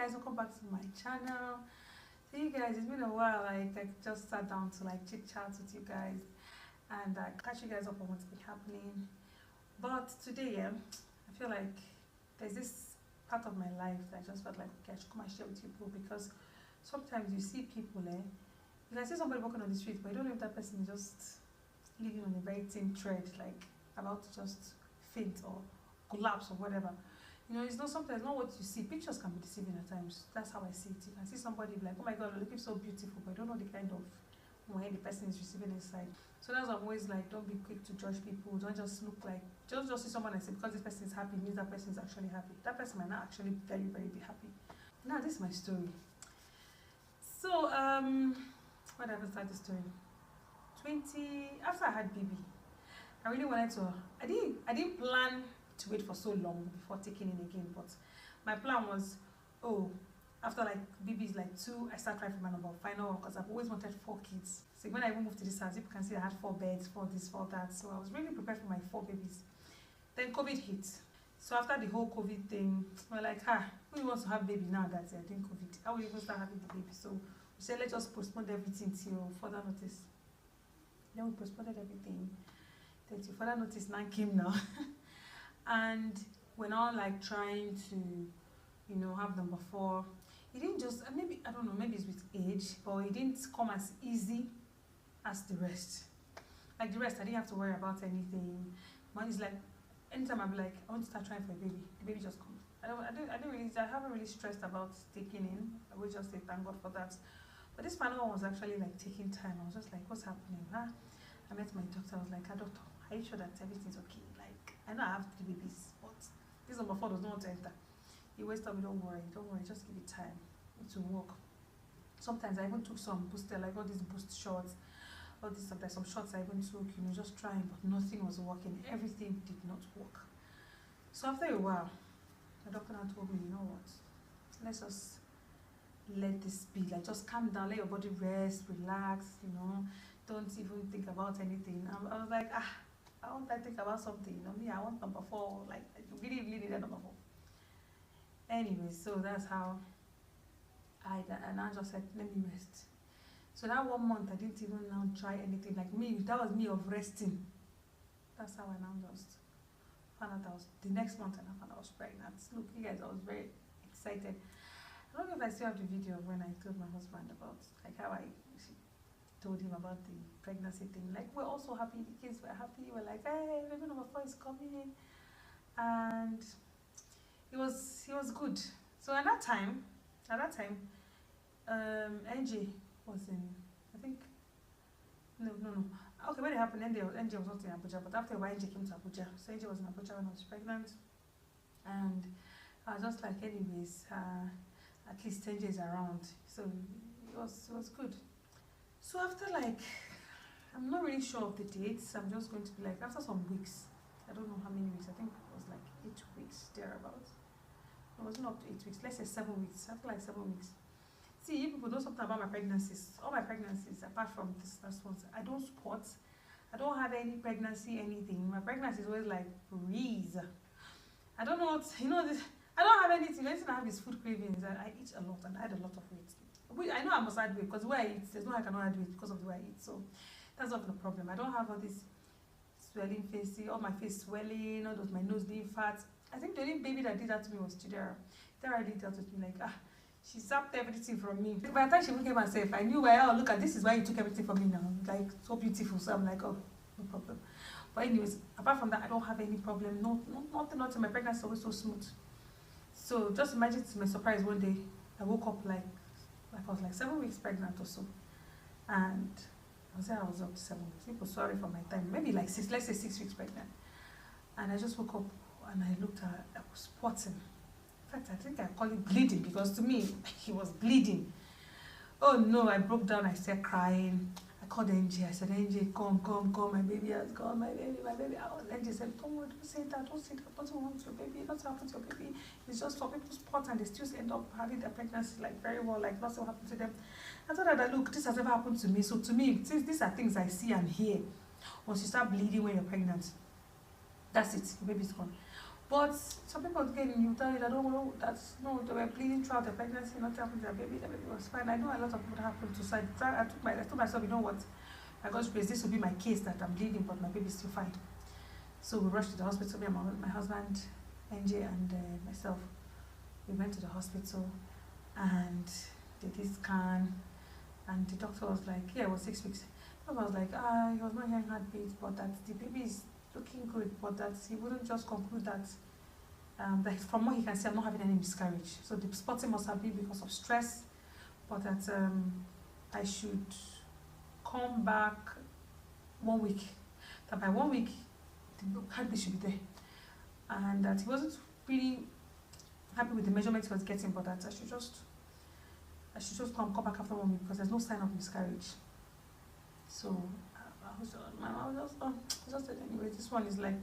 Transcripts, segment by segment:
guys, welcome back to my channel. So you guys, it's been a while. I just sat down to like chit chat with you guys and catch you guys up on what's been happening. But today, I feel like there's this part of my life that I just felt like, okay, I should come and share with you people, because sometimes you see people, you can see somebody walking on the street, but you don't know if that person is just living on a very thin thread, like about to just faint or collapse or whatever. You know, it's not sometimes not what you see. Pictures can be deceiving at times. That's how I see it. You can see somebody be like, oh my god, you're looking so beautiful, but you don't know the kind of when the person is receiving inside. So that's why I'm always like, don't be quick to judge people. Don't just look like, just see someone and say because this person is happy means that person is actually happy. That person might not actually very, very be happy. Now this is my story. So what happened to the story? After I had baby, I really wanted to. I didn't plan to wait for so long before taking in again, but my plan was, oh, after like baby is like 2, I start trying for my number final, because I've always wanted 4 kids. So when I even moved to this house, you can see I had 4 beds, 4 this, 4 that. So I was really prepared for my 4 babies. Then COVID hit. So after the whole COVID thing, we're like, who wants to have baby now that I think COVID? How will you even start having the baby? So we said, let's just postpone everything till further notice. Then we postponed everything. Then till further notice now came now. And we're now like trying to, you know, have number 4. It didn't just, maybe, I don't know, maybe it's with age, but it didn't come as easy as the rest. Like the rest, I didn't have to worry about anything. Mine is like, anytime I'll be like, I want to start trying for a baby, the baby just comes. I haven't really stressed about taking in. I will just say thank God for that. But this final one was actually like taking time. I was just like, what's happening? I met my doctor. I was like, doctor, are you sure that everything's okay? Like, I know I have 3 babies, but this number 4 does not want to enter. He always told me, don't worry, just give it time. It will work. Sometimes I even took some booster, like all these boost shots, all these sometimes some shots I even took, you know, just trying, but nothing was working. Everything did not work. So after a while, the doctor now told me, you know what? Let's just let this be. Like, just calm down, let your body rest, relax, you know, don't even think about anything. I was like, I want to think about something, you know, me, I want number 4, like, I really needed number 4. Anyway, so that's how I now just said, let me rest. So that 1 month, I didn't even now try anything. Like me, that was me of resting. That's how I now just found out the next month, and I found out I was pregnant. Look, you guys, I was very excited. I don't know if I still have the video of when I told my husband about, like, how I told him about the pregnancy thing. Like, we're also happy, the kids were happy. We're like, hey, baby number 4 is coming. And it was good. So at that time, NJ was in, I think, no. Okay, when it happened, NJ was not in Abuja, but after a while, NJ came to Abuja. So NJ was in Abuja when I was pregnant. And I was just like, anyways, at least NJ is around. So it was good. So after like, I'm not really sure of the dates. I'm just going to be like, after some weeks, I don't know how many weeks, I think it was like 8 weeks, thereabouts. It wasn't up to 8 weeks, let's say 7 weeks, after like 7 weeks. See, you people know something about my pregnancies. All my pregnancies, apart from this last one, I don't sport. I don't have any pregnancy, anything. My pregnancy is always like breeze. I don't know what, you know, this, I don't have anything. The only thing I have is food cravings. I eat a lot, and I had a lot of weight. I know I must add weight, because the way I eat, there's no way I cannot add weight because of the way I eat. So that's not the problem. I don't have all this swelling face, all my face swelling, all those, my nose being fat. I think the only baby that did that to me was Chidera. Chidera already dealt with me like, she zapped everything from me. By the time she came herself, I knew, look at this is why you took everything from me now. Like, so beautiful. So I'm like, oh, no problem. But anyways, apart from that, I don't have any problem. Nothing. My pregnancy is always so smooth. So just imagine, to my surprise, one day I woke up like I was like 7 weeks pregnant or so, and I was up to 7 weeks. People, sorry for my time. Maybe like 6, let's say 6 weeks pregnant. And I just woke up and I looked at, I was spotting. In fact, I think I call it bleeding, because to me, he was bleeding. Oh no, I broke down, I started crying. I called NJ, I said, NJ, come, my baby has gone, my baby. NJ said, don't say that, nothing wrong to your baby, nothing happened to your baby. It's just for people spot and they still end up having their pregnancy like very well, like nothing happened to them. I thought that, look, this has never happened to me. So to me, since these are things I see and hear, once you start bleeding when you're pregnant, that's it, your baby's gone. But some people again, you tell you that oh, that's no, they were bleeding throughout the pregnancy, nothing happened to the baby was fine. I know a lot of people happened to. So I told myself, you know what, by God's grace, this will be my case that I'm bleeding, but my baby's still fine. So we rushed to the hospital. Me and my husband, NJ, and myself. We went to the hospital, and they did scan, and the doctor was like, yeah, it was 6 weeks. I was like, he was not hearing heartbeats, but that the baby is looking good, but that he wouldn't just conclude that, that from what he can see, I'm not having any miscarriage. So the spotting must have been because of stress, but that I should come back 1 week. That by 1 week, the heartbeat should be there. And that he wasn't really happy with the measurements he was getting, but that I should just come back after 1 week because there's no sign of miscarriage. So I was just anyway, this one is like,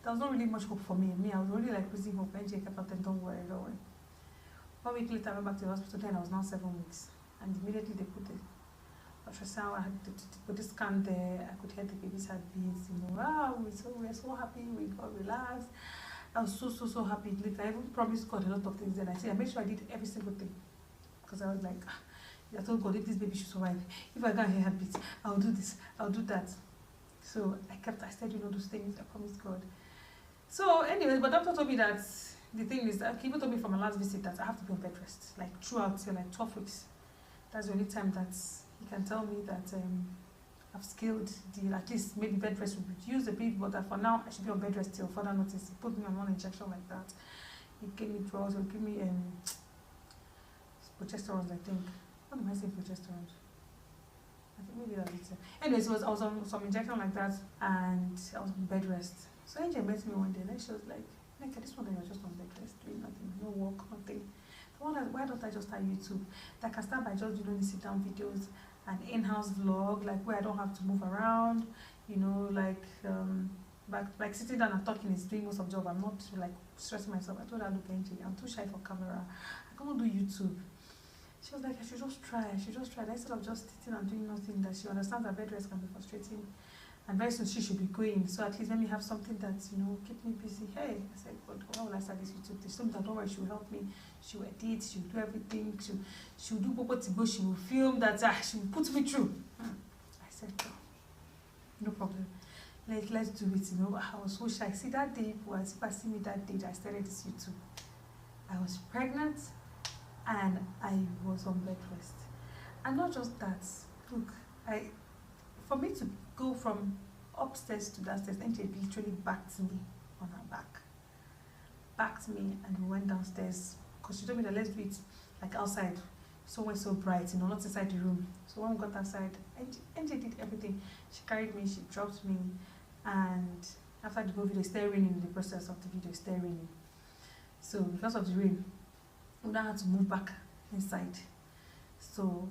there was not really much hope for me. I was already like losing hope. NJ kept on telling, don't worry. 1 week later, I went back to the hospital. Then I was now 7 weeks, and immediately they put the ultrasound. I had to put the scan there. I could hear the baby's heartbeats. Wow, we're so happy. We got relaxed. I was so happy. Later, I even promised God a lot of things. Then I made sure I did every single thing, because I was like, I told God, if this baby should survive, if I can't hear heartbeats, I'll do this, I'll do that. So I said, those things. I promised God. So anyways, but doctor told me that the thing is that he even told me from my last visit that I have to be on bed rest, like throughout till like 12 weeks. That's the only time that he can tell me that I've scaled at least maybe bed rest will reduce a bit, but that for now I should be on bed rest till further notice. He put me on one injection like that. He gave me drugs, he gave me progesterone, I think. What am I saying, progesterone? I think maybe that's it. Anyways, I was on some injection like that, and I was on bed rest. So NJ met me one day, and she was like, Nneka, this one that you're just on bed rest, doing nothing, no work, nothing. Why don't I just start YouTube? That I can start by just doing sit down videos, an in-house vlog, like where I don't have to move around, like sitting down and talking is doing most of the job. I'm not like stressing myself. I told her, look, NJ, I'm too shy for camera. I cannot do YouTube. She was like, I should just try. Instead of just sitting and doing nothing, that she understands that bed rest can be frustrating. And very soon she should be going. So at least let me have something that, keep me busy. Hey, I said, God, why will I start this YouTube? She told me that, don't worry, she will help me. She will edit, she will do everything. She will do Bobo Tibo, she will film that, she will put me through. I said, no problem. Let's do it, I was so shy. See, that day, as people see me that day, I started this YouTube. I was pregnant, and I was on bed rest. And not just that, look, for me to go from upstairs to downstairs, NJ literally backed me on her back. Backed me, and we went downstairs, because she told me that let's do it like outside, somewhere so bright, not inside the room. So when we got outside, NJ did everything. She carried me, she dropped me, and after the whole video, it started raining in the process of the video, it started raining. So because of the rain, we now had to move back inside. So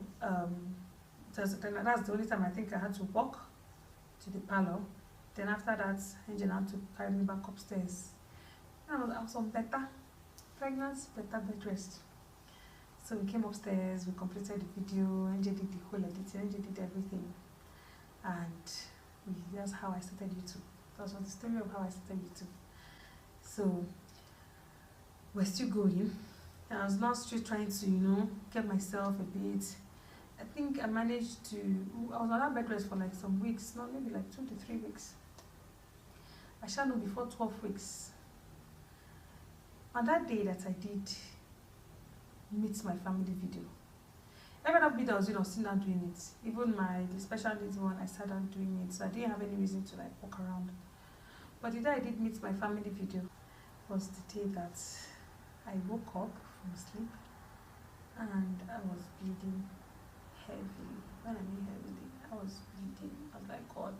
that's the only time I think I had to walk to the parlor. Then after that, NJ had to carry me back upstairs. I was on better pregnancy, better bed rest. So we came upstairs, we completed the video, NJ did the whole editing, NJ did everything. And that's how I started YouTube. That was the story of how I started YouTube. So we're still going. I was now still trying to, get myself a bit. I think I managed to, I was on that bed rest for like some weeks, not maybe like 2 to 3 weeks. I shall know before 12 weeks. On that day that I did meet my family video, every other video I was doing, I was still not doing it. Even the special needs one, I started doing it, so I didn't have any reason to like walk around. But the day I did meet my family video was the day that I woke up from sleep and I was bleeding heavily. When I mean heavily, I was bleeding. I was like, God,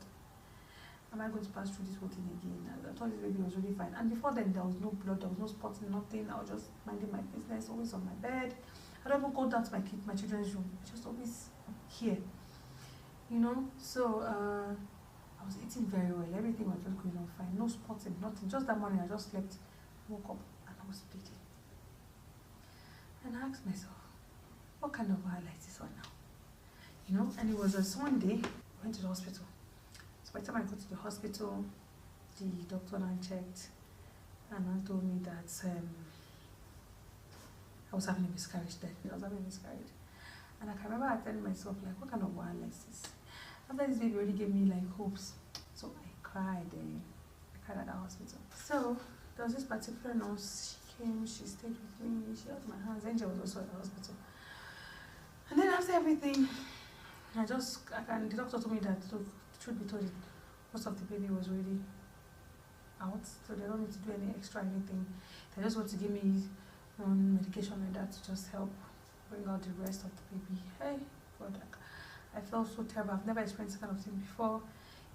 am I going to pass through this whole thing again? I thought this baby was really fine. And before then, there was no blood, there was no spots, nothing. I was just minding my business, always on my bed. I don't even go down to my children's room. I just always here, So I was eating very well. Everything was just going on fine. No spotting, nothing. Just that morning, I just slept, woke up, and I was bleeding. And I asked myself, what kind of highlight is this one now? And it was a Sunday. I went to the hospital. So by the time I got to the hospital, the doctor and I checked, and I told me that I was having a miscarriage then. I was having a miscarriage. And I can remember I telling myself, like, what kind of wildness is this? After this baby already gave me like hopes. So I cried. I cried at the hospital. So there was this particular nurse. She came, she stayed with me, she held my hands. Angel was also at the hospital. And then after everything, the doctor told me that, look, truth be told, most of the baby was already out, so they don't need to do any extra anything. They just want to give me one medication like that to just help bring out the rest of the baby. Hey, God, I felt so terrible. I've never experienced this kind of thing before.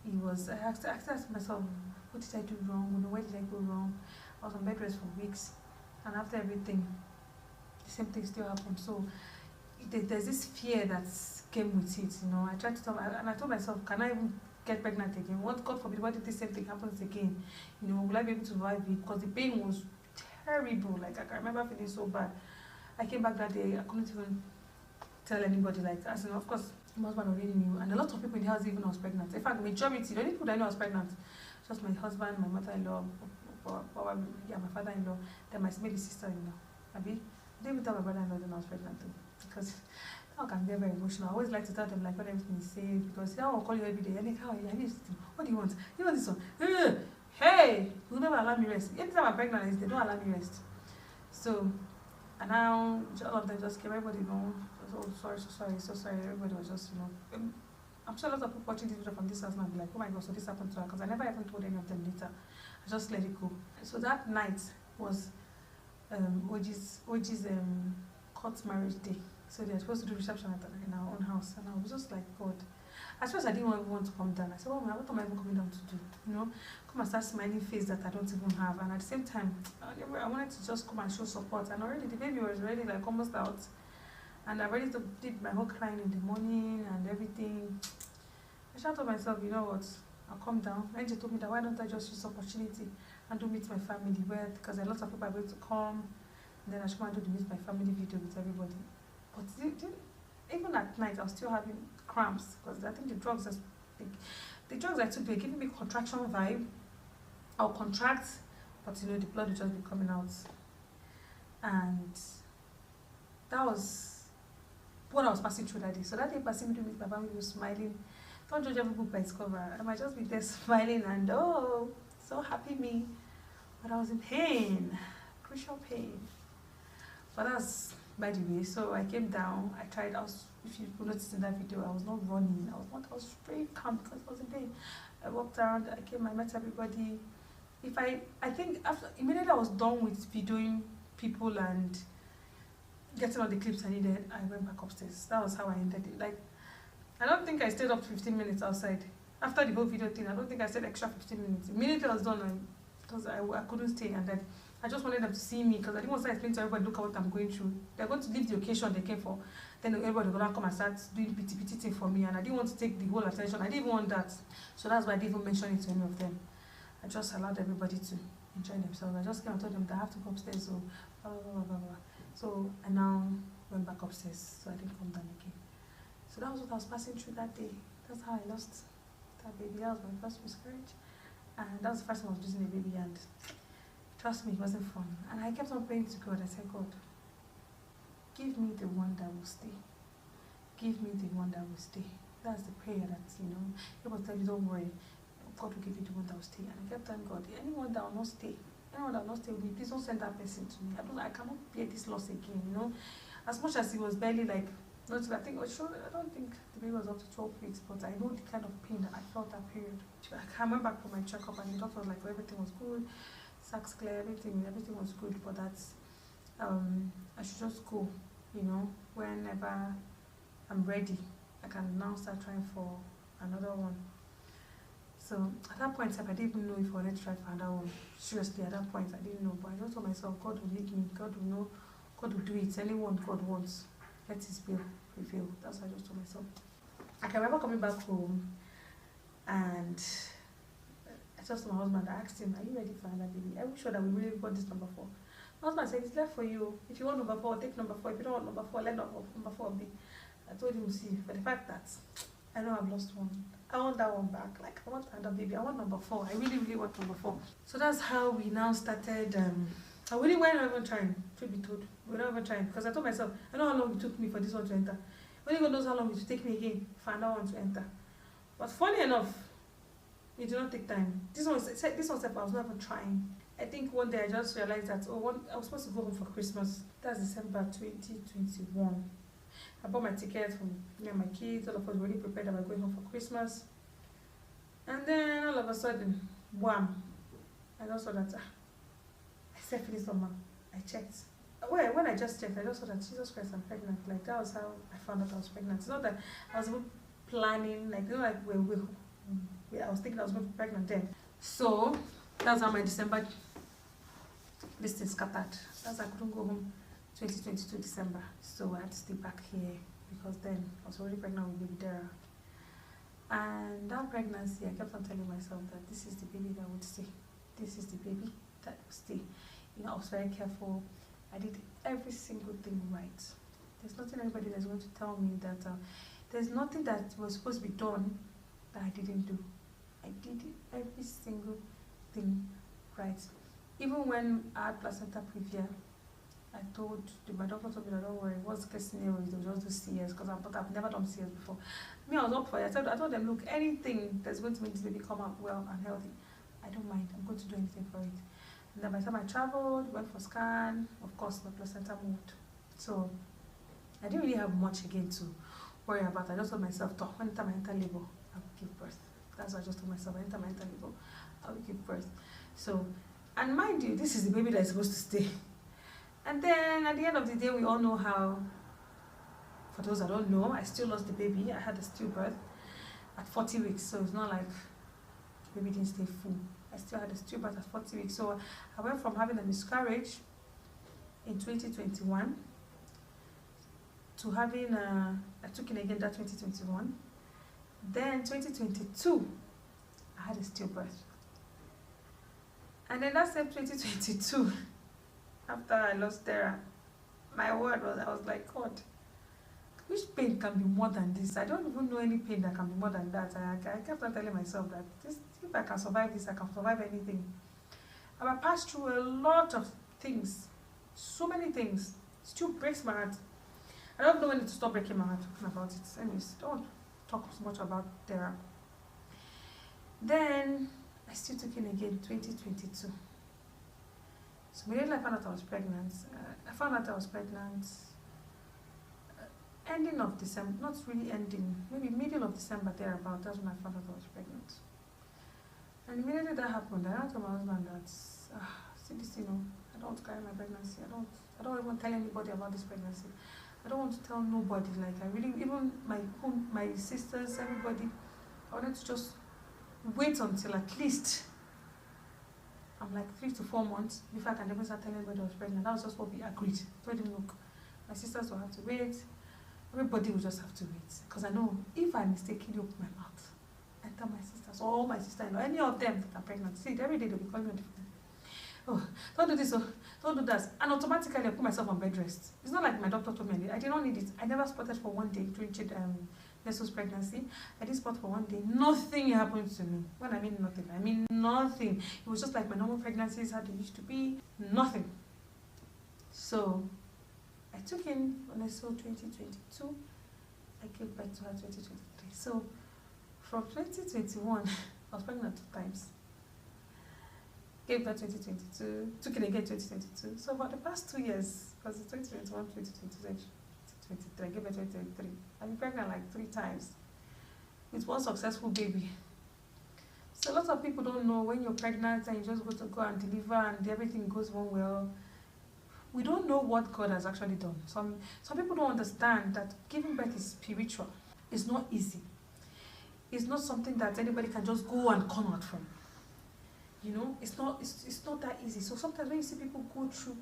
I asked myself, what did I do wrong? Where did I go wrong? I was on bed rest for weeks, and after everything, the same thing still happened. So there's this fear that came with it, I tried to tell, and I told myself, can I even get pregnant again? What, God forbid, what if the same thing happens again? Will I be able to survive it? Because the pain was terrible. Like, I can remember feeling so bad. I came back that day, I couldn't even tell anybody, like, as in, of course, my husband already knew, and a lot of people in the house even know I was pregnant. In fact, majority, the only people that knew I was pregnant, just my husband, my mother-in-law, probably, my father-in-law, then my maybe sister-in-law. I didn't even tell my brother-in-law that I was pregnant too, because I can get very emotional. I always like to tell them, like, when everything is safe, because I will call you every day. Nneka, I need this. What do you want? You want this one? Hey, you never allow me rest. Anytime I'm pregnant, they don't allow me rest. So, and now all of them just came. Everybody so sorry. Everybody was just, I'm sure a lot of people watching this video from this house now be like, oh my God, so this happened to her, because I never even told any of them later. I just let it go. So that night was Oji's court marriage day. So they're supposed to do reception in our own house, and I was just like, God. At first I didn't even want to come down. I said, what am I even coming down to do? Come and start smiling face that I don't even have. And at the same time, I wanted to just come and show support. And already the baby was already like almost out. And I already did my whole crying in the morning and everything. I shouted to myself, you know what? I'll come down. Nj told me that why don't I just use this opportunity and do meet my family, because a lot of people are going to come. And then I should come and do the meet my family video with everybody. But even at night, I was still having cramps, because I think the drugs I took, they're giving me contraction vibe. I'll contract, but the blood will just be coming out. And that was what I was passing through that day. So that day, passing through with my family, was smiling. Don't judge every book by its cover. I might just be there smiling and, oh, so happy me. But I was in pain, crucial pain. But that's by the way. So I came down, if you noticed in that video, I was not running. I was very calm because I was in pain. I walked around, I met everybody. I think immediately I was done with videoing people and getting all the clips I needed, I went back upstairs. That was how I ended it. Like, I don't think I stayed up 15 minutes outside. After the whole video thing, I don't think I stayed extra 15 minutes. Immediately I was done, because I couldn't stay, and then I just wanted them to see me, because I didn't want to explain to everybody, look at what I'm going through. They're going to leave the occasion they came for. Then everybody will come and start doing pity thing for me, and I didn't want to take the whole attention. I didn't even want that. So that's why I didn't even mention it to any of them. I just allowed everybody to enjoy themselves. I just came and told them that I have to go upstairs, so blah, blah, blah, blah, blah. So I now went back upstairs, so I didn't come down again. So that was what I was passing through that day. That's how I lost that baby. That was my first miscarriage. And that was the first time I was losing a baby, and trust me, it wasn't fun. And I kept on praying to God. I said, God, give me the one that will stay. Give me the one that will stay. That's the prayer that, people tell you, don't worry. God will give you the one that will stay. And I kept telling God, anyone that will not stay with me, please don't send that person to me. I cannot bear this loss again, As much as it was barely like, I don't think the baby was up to 12 weeks, but I know the kind of pain that I felt that period. I went back for my checkup, and the doctor was like, everything was good. Sacs clear, everything was good, but that's I should just go, whenever I'm ready. I can now start trying for another one. So at that point, I didn't even know if I wanted to try for another one. Seriously, at that point, I didn't know, but I just told myself, God will lead me, God will know, God will do it. Anyone God wants, let His will prevail. That's what I just told myself. I can remember coming back home, and I just told my husband, I asked him, are you ready for another baby? Are we sure that we really got this number 4? My husband said, it's left for you. If you want number 4, take number 4. If you don't want number 4, let number 4 be. I told him, see, for the fact that I know I've lost one. I want that one back. Like, I want another baby. I want number 4. I really, really want number 4. So that's how we now started. I really went over trying, truth be told. We were not even trying. Because I told myself, I know how long it took me for this one to enter. Only God knows how long it will take me again for another one to enter. But funny enough, it did not take time. This one I was not even trying. I think one day I just realized that, I was supposed to go home for Christmas. That's December 2021. I bought my ticket for me and my kids. All of us were already prepared that we were going home for Christmas. And then all of a sudden, wham! I just saw that, I said finish summer. I checked. Well, when I just checked, I just saw that, Jesus Christ, I'm pregnant. Like, that was how I found out I was pregnant. It's not that I was even planning, like, I was thinking I was going to be pregnant then. So, that's how my December, this thing scattered. That's why I couldn't go home 2022 December. So I had to stay back here because then I was already pregnant with baby Dara. And that pregnancy, I kept on telling myself that this is the baby that would stay. This is the baby that would stay. You know, I was very careful. I did every single thing right. There's nothing anybody that's going to tell me that there's nothing that was supposed to be done that I didn't do. I did every single thing right. Even when I had placenta previa, my doctor told me that, don't worry, what's the case scenario is they'll just do CS, because I've never done CS before. Me, I was up for it. I told them, look, anything that's going to make this baby come out well and healthy, I don't mind. I'm going to do anything for it. And then by the time I traveled, went for scan, of course, my placenta moved. So I didn't really have much again to worry about. I just told myself, anytime I enter labor, I will give birth. That's what I just told myself. Anytime I enter labor, I will give birth. So, and mind you, this is the baby that is supposed to stay. And then at the end of the day, we all know how, for those that don't know, I still lost the baby. I had a stillbirth at 40 weeks. So it's not like the baby didn't stay full. I still had a stillbirth at 40 weeks. So I went from having a miscarriage in 2021 to having I took in again that 2021. Then 2022, I had a stillbirth. And then that same 2022, after I lost Dara, my word was, I was like, God, which pain can be more than this? I don't even know any pain that can be more than that. I kept on telling myself that if I can survive this, I can survive anything. I passed through a lot of things, so many things. It still breaks my heart. I don't know when to stop breaking my heart talking about it. Anyways, don't talk so much about Dara. Then I still took in again 2022. So immediately I found out I was pregnant. Ending of December, not really ending, maybe middle of December thereabout. That's when I found out I was pregnant. And immediately that happened, I told my husband that, see this, I don't want to carry my pregnancy. I don't even tell anybody about this pregnancy. I don't want to tell nobody. Like, I really, even my sisters, everybody, I wanted to just wait until at least I'm like 3 to 4 months before I can ever start telling anybody I was pregnant. That was just what we agreed. I told him, look, my sisters will have to wait. Everybody will just have to wait. Because I know if I mistakenly open my mouth and tell my sisters, or my sister-in-law, any of them that are pregnant, see, every day they'll be calling me on the phone. Oh, don't do this, don't do that. And automatically I put myself on bed rest. It's not like my doctor told me I did not need it. I never spotted for one day during Neso's pregnancy. I didn't spot for one day. Nothing happened to me. When I mean nothing. It was just like my normal pregnancies, how they used to be. Nothing. So I took in Neso 2022. I gave birth to her 2023. So from 2021, I was pregnant 2 times. Gave birth 2022, took it again 2022. So for the past 2 years, because it's 2021, 2022, 2023, I gave birth 2023. I've been pregnant like 3 times with 1 successful baby. So lots of people don't know when you're pregnant and you just go and deliver and everything goes on well. We don't know what God has actually done. Some people don't understand that giving birth is spiritual. It's not easy. It's not something that anybody can just go and come out from. It's not that easy. So sometimes when you see people go through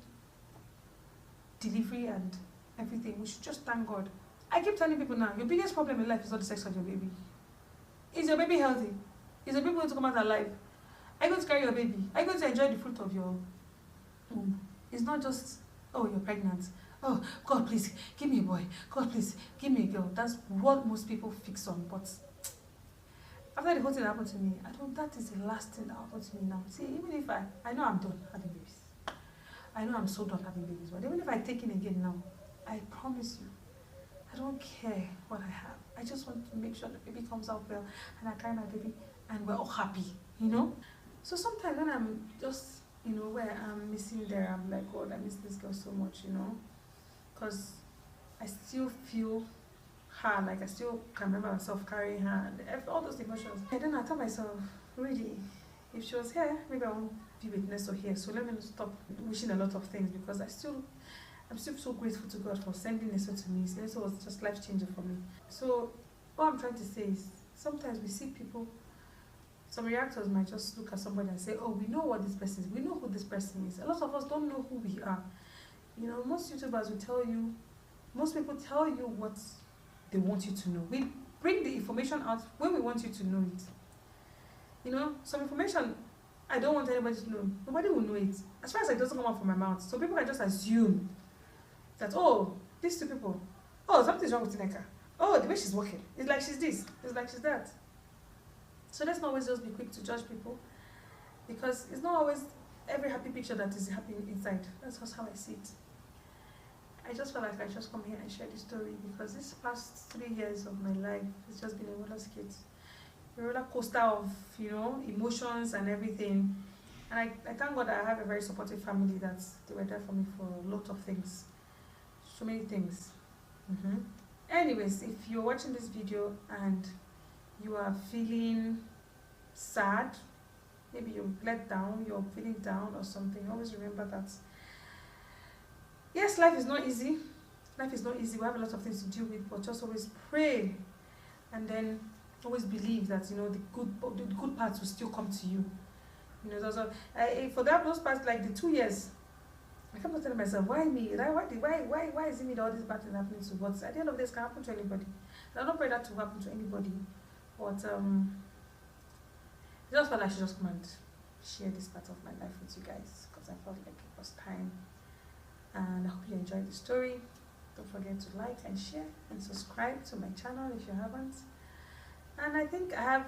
delivery and everything, we should just thank God. I keep telling people now, your biggest problem in life is not the sex of your baby. Is your baby healthy? Is your baby going to come out alive? Are you going to carry your baby? Are you going to enjoy the fruit of your womb? It's not just, oh, you're pregnant. Oh, God, please, give me a boy. God, please, give me a girl. That's what most people fix on. But after the whole thing happened to me, I don't, that is the last thing that happened to me now. See, even if I know I'm done having babies. I know I'm so done having babies. But even if I take in again now, I promise you, I don't care what I have. I just want to make sure the baby comes out well and I carry my baby and we're all happy, you know? So sometimes when I'm just, where I'm missing there, I'm like, God, I miss this girl so much, because I still feel her, like I still can remember myself carrying her and all those emotions. And then I tell myself, really, if she was here, maybe I won't be with Neso here. So let me stop wishing a lot of things because I'm still so grateful to God for sending Neso to me. So Neso was just life changer for me. So what I'm trying to say is sometimes we see people, some reactors might just look at somebody and say, oh, we know what this person is, we know who this person is. A lot of us don't know who we are. Most YouTubers will tell you, most people tell you what they want you to know. We bring the information out when we want you to know it. Some information I don't want anybody to know. Nobody will know it. As far as it doesn't come out from my mouth. So people can just assume that, oh, these two people, oh, something's wrong with Nneka. Oh, the way she's walking. It's like she's this. It's like she's that. So let's not always just be quick to judge people. Because it's not always every happy picture that is happening inside. That's just how I see it. I just felt like I just come here and share this story because this past 3 years of my life has just been a roller skate. A roller coaster of, emotions and everything. And I thank God that I have a very supportive family that they were there for me for a lot of things. So many things. Anyways, if you're watching this video and you are feeling sad, maybe you're let down, you're feeling down or something, always remember that yes, life is not easy. Life is not easy. We have a lot of things to deal with, but just always pray and then always believe that the good parts will still come to you. For those parts, like the 2 years, I kept telling myself, why me? Why is it me that all these bad things happening to? But at the end of this, can happen to anybody. And I don't pray that to happen to anybody. But I just felt like I should just come and share this part of my life with you guys because I felt like it was time. And I hope you enjoyed the story. Don't forget to like and share and subscribe to my channel if you haven't. And I think I'm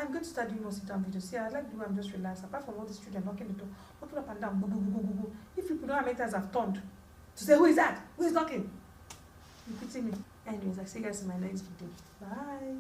going to start doing more sit-down videos. See, I like to do I'm just relaxed. Apart from all these children knocking the door, walking up and down, boo, boo, boo, boo, boo. If people know how many times I've turned to say, who is that? Who is knocking? You pity me. Anyways, I see you guys in my next video. Bye.